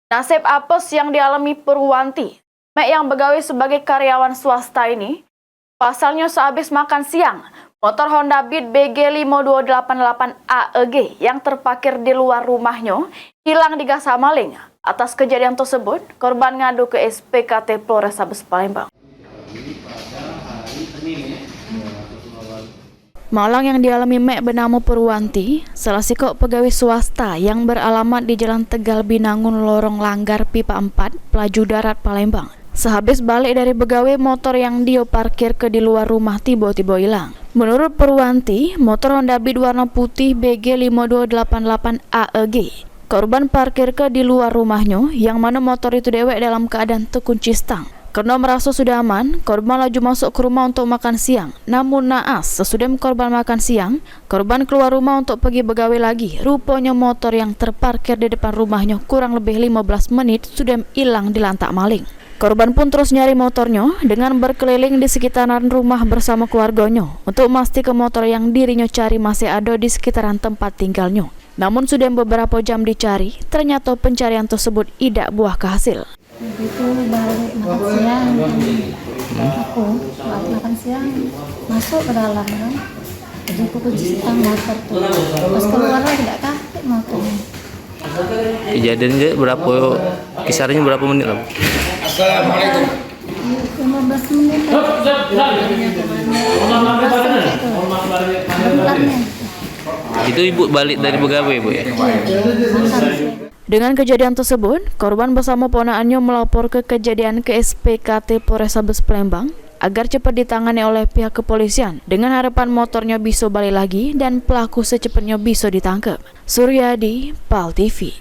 Nasib apes yang dialami Purwanti, Mek yang begawe sebagai karyawan swasta ini, pasalnya sehabis makan siang, motor Honda Beat BG5288 AEG yang terparkir di luar rumahnya hilang digasak maling. Atas kejadian tersebut, korban ngadu ke SPKT Polrestabes Palembang. Malang yang dialami Mek bernama Purwanti, salah sikok pegawai swasta yang beralamat di Jalan Tegal Binangun Lorong Langgar Pipa 4, Pelaju Darat Palembang. Sehabis balik dari begawe, motor yang dia parkir ke di luar rumah tiba-tiba hilang. Menurut Purwanti, motor Honda Beat warna putih BG5288 AEG. Korban parkir ke di luar rumahnya, yang mana motor itu dewek dalam keadaan terkunci stang. Karena merasa sudah aman, korban laju masuk ke rumah untuk makan siang. Namun naas, sesudah korban makan siang, korban keluar rumah untuk pergi begawe lagi. Rupanya motor yang terparkir di depan rumahnya kurang lebih 15 menit sudah hilang di lantak maling. Korban pun terus nyari motornya dengan berkeliling di sekitaran rumah bersama keluarganya untuk memastikan motor yang dirinya cari masih ada di sekitaran tempat tinggalnya. Namun sudah beberapa jam dicari, ternyata pencarian tersebut tidak buah hasil. Itu balik makan siang, aku balik makan siang masuk ke dalam kan, jadi aku kunci stang motor tuh, pas keluar lagi tidak kakek motornya. Kejadiannya berapa, kisarannya berapa menit lah? Assalamualaikum. 15 menit. 15 menit. Itu ibu balik dari begawe, Bu ya? Dengan kejadian tersebut, korban bersama ponakannya melapor ke kejadian ke SPKT Polrestabes Palembang agar cepat ditangani oleh pihak kepolisian dengan harapan motornya bisa balik lagi dan pelaku secepatnya bisa ditangkap. Suryadi, PAL TV.